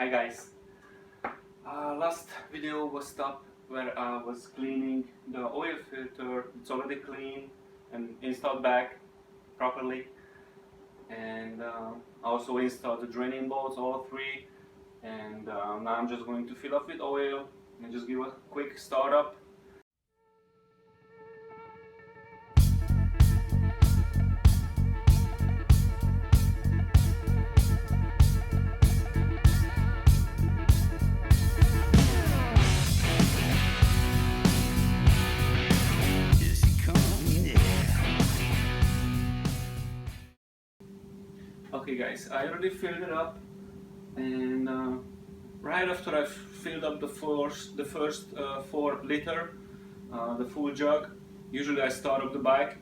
Hi guys. Last video was stopped where I was cleaning the oil filter. It's already clean and installed back properly, and I also installed the draining bolts, all three, and now I'm just going to fill up with oil and just give a quick startup. Okay guys, I already filled it up, and right after I've filled up the first 4 liter, the full jug, usually I start up the bike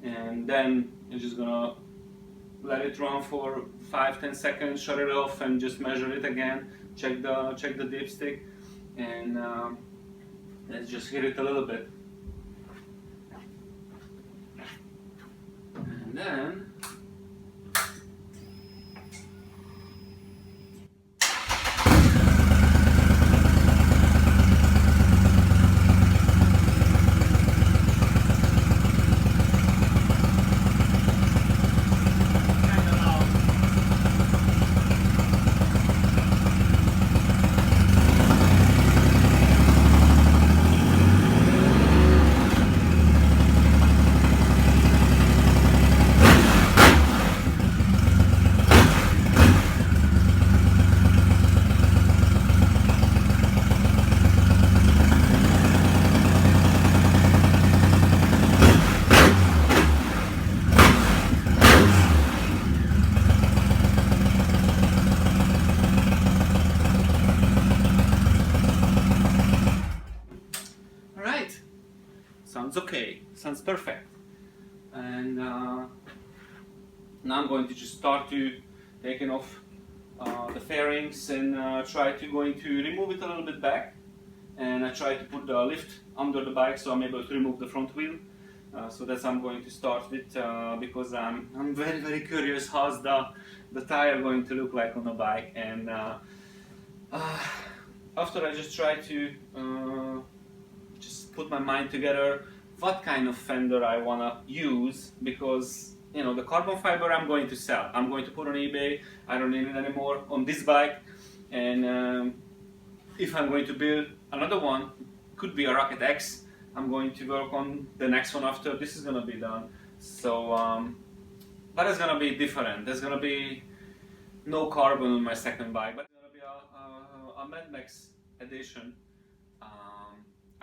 and then I'm just gonna let it run for 5-10 seconds, shut it off and just measure it again, check the dipstick, and let's just hit it a little bit. And then sounds okay, sounds perfect. And now I'm going to just start to taking off the fairings and try to remove it a little bit back, and I try to put the lift under the bike so I'm able to remove the front wheel. So that's I'm going to start with, because I'm very curious how's the tire going to look like on the bike. And after I just try to just put my mind together what kind of fender I want to use, because you know the carbon fiber I'm going to sell, I'm going to put on eBay. I don't need it anymore on this bike. And if I'm going to build another one, could be a ROCKETMAX, I'm going to work on the next one after this is going to be done. So but it's going to be different. There's going to be no carbon on my second bike, but it's going to be a Mad Max edition.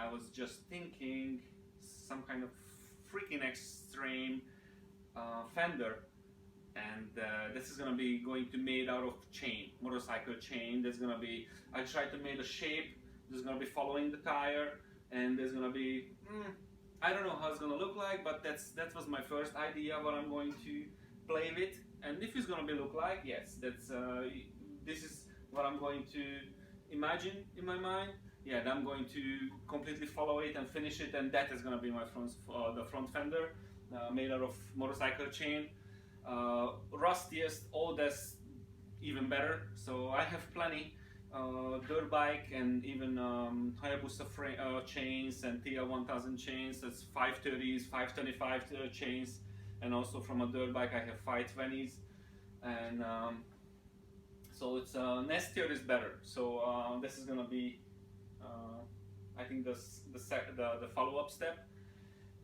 I was just thinking some kind of freaking extreme fender, and this is going to be made out of chain, motorcycle chain. There's going to be, I tried to make a shape, there's going to be following the tire, and there's going to be, I don't know how it's going to look like, but that was my first idea what I'm going to play with. And if it's going to be look like, yes, this is what I'm going to imagine in my mind. Yeah, I'm going to completely follow it and finish it, and that is going to be my the front fender, made out of motorcycle chain. Rustiest, oldest, even better. So I have plenty dirt bike and even Hayabusa chains and TL1000 chains. That's 530s, 525 chains, and also from a dirt bike I have 520s. And so it's nastier is better. So this is going to be I think the follow-up step.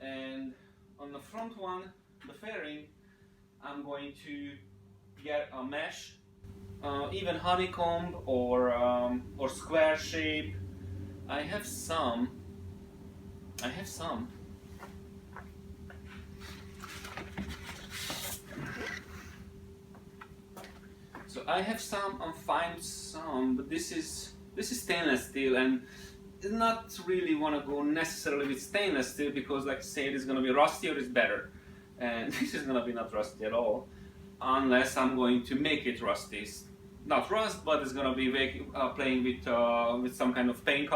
And on the front one, the fairing, I'm going to get a mesh, even honeycomb or square shape. I have some. So I have some, I'm fine some, but this is stainless steel, and not really want to go necessarily with stainless steel, because like I said, it's going to be rustier is better, and this is going to be not rusty at all, unless I'm going to make it rusty. It's not rust, but it's going to be playing with some kind of paint,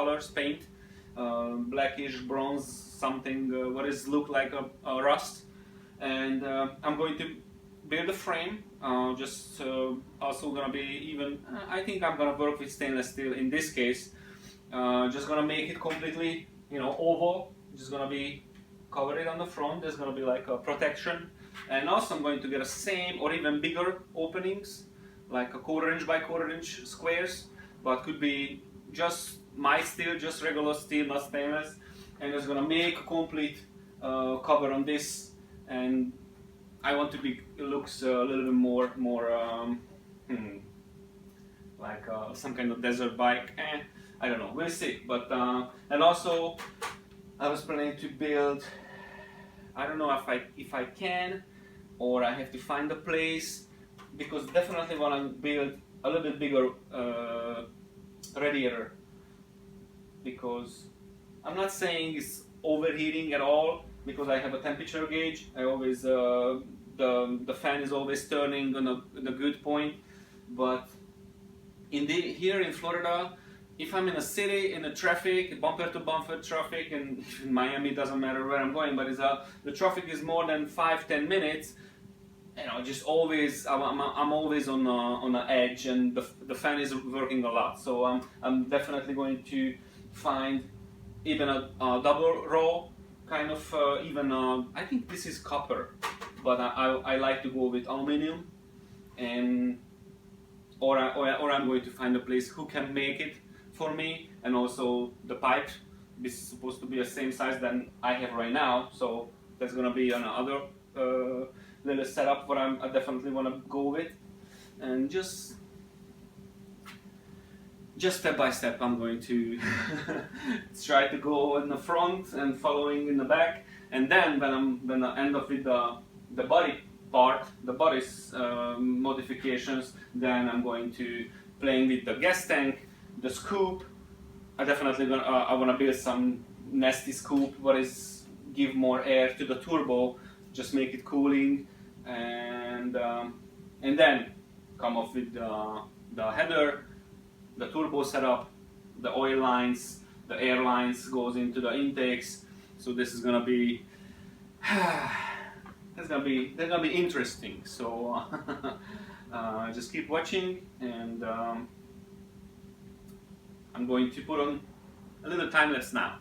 blackish bronze, something what is look like a rust. And I'm going to build a frame. Just also gonna be even. I think I'm gonna work with stainless steel in this case. Just gonna make it completely, oval. Just gonna be cover it on the front. There's gonna be like a protection, and also I'm going to get a same or even bigger openings, like a 1/4 inch by 1/4 inch squares, but could be just my steel, just regular steel, not stainless. And it's gonna make a complete cover on this, and I want to be, it looks a little bit more like some kind of desert bike. I don't know, we'll see. But and also I was planning to build, I don't know if I can, or I have to find a place, because definitely want to build a little bit bigger radiator, because I'm not saying it's overheating at all, because I have a temperature gauge. I always the fan is always turning on a good point. But here in Florida, if I'm in a city, in the traffic, bumper to bumper traffic, and in Miami, doesn't matter where I'm going, but the traffic is more than 5-10 minutes, just always, I'm always on the edge, and the fan is working a lot. So I'm definitely going to find even a double row kind of, I think this is copper, but I like to go with aluminum, and or I'm going to find a place who can make it for me. And also the pipe, this is supposed to be the same size than I have right now, so there's gonna be another little setup what I definitely want to go with. And just step by step I'm going to try to go in the front and following in the back, and then when I end up with the body part, the body's modifications, then I'm going to playing with the gas tank, the scoop. I definitely I want to build some nasty scoop what is give more air to the turbo, just make it cooling, and then come up with the header, the turbo setup, the oil lines, the air lines goes into the intakes. So this is gonna be that's gonna be interesting. So just keep watching, and I'm going to put on a little time lapse now.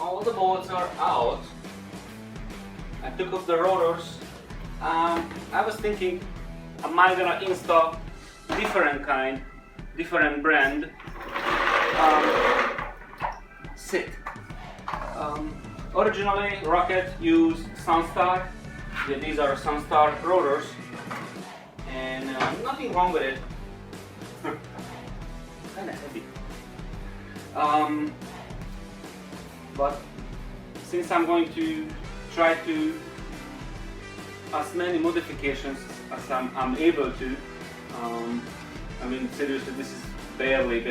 All the bolts are out. I took off the rotors. I was thinking, am I gonna install different brand sit. Originally, Rocket used Sunstar. Yeah, these are Sunstar rotors, and nothing wrong with it. Kinda heavy. But since I'm going to try to as many modifications as I'm able to, I mean seriously, this is barely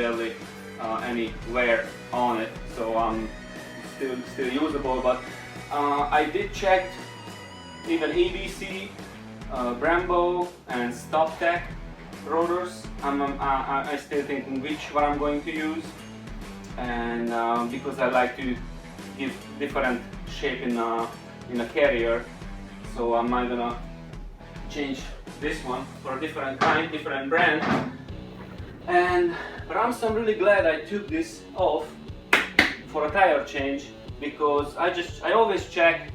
any wear on it, so still usable. But I did check even ABC, Brembo and StopTech rotors. I still thinking which one I'm going to use, and because I like to give different shape in a carrier, so I'm not gonna change this one for a different kind, different brand. And But I'm really glad I took this off for a tire change, because I always check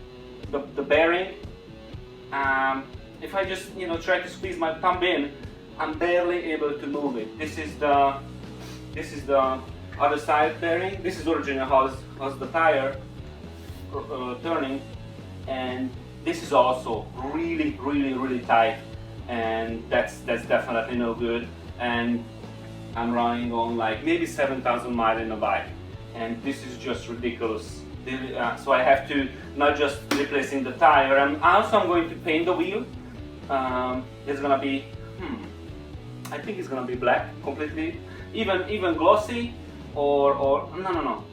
the bearing. If I just try to squeeze my thumb in, I'm barely able to move it. This is the other side bearing. This is originally how's the tire turning, and this is also really tight, and that's definitely no good. And I'm running on like maybe 7,000 miles in a bike, and this is just ridiculous. So I have to not just replacing the tire, and also I'm going to paint the wheel. It's gonna be I think it's gonna be black completely, even glossy, or no,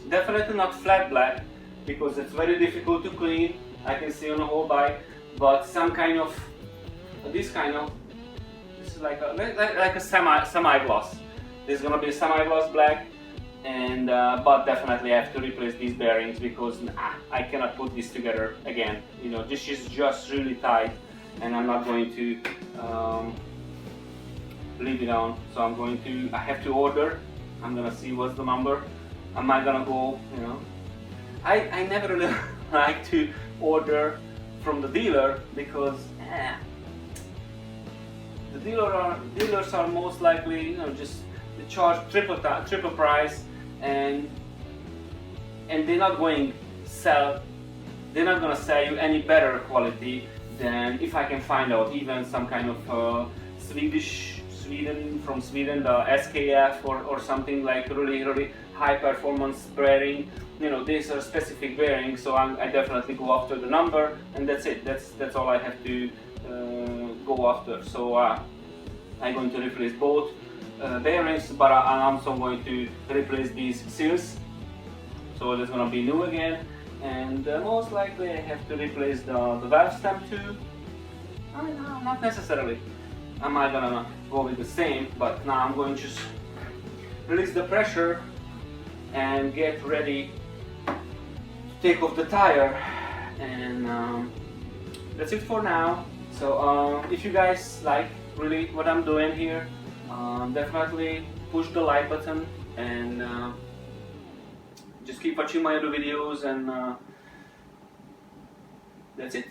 definitely not flat black, because it's very difficult to clean. I can see on the whole bike, but some kind of this is like a semi gloss. There's gonna be a semi gloss black, and but definitely I have to replace these bearings, because I cannot put this together again. This is just really tight, and I'm not going to leave it on. So I have to order. I'm gonna see what's the number. Am I gonna go, I never really like to order from the dealer, because the dealers are most likely, just they charge triple price, and they're not going to sell you any better quality than if I can find out even some kind of from Sweden, the SKF or something like really high performance bearing. These are specific bearings, so I definitely go after the number, and that's it. That's all I have to go after. So I'm going to replace both bearings, but I'm also going to replace these seals. So it's going to be new again, and most likely I have to replace the valve stem too. No, not necessarily. Am I gonna go with the same? But now I'm going to just release the pressure and get ready to take off the tire, and that's it for now. So if you guys like really what I'm doing here, definitely push the like button, and just keep watching my other videos, and that's it.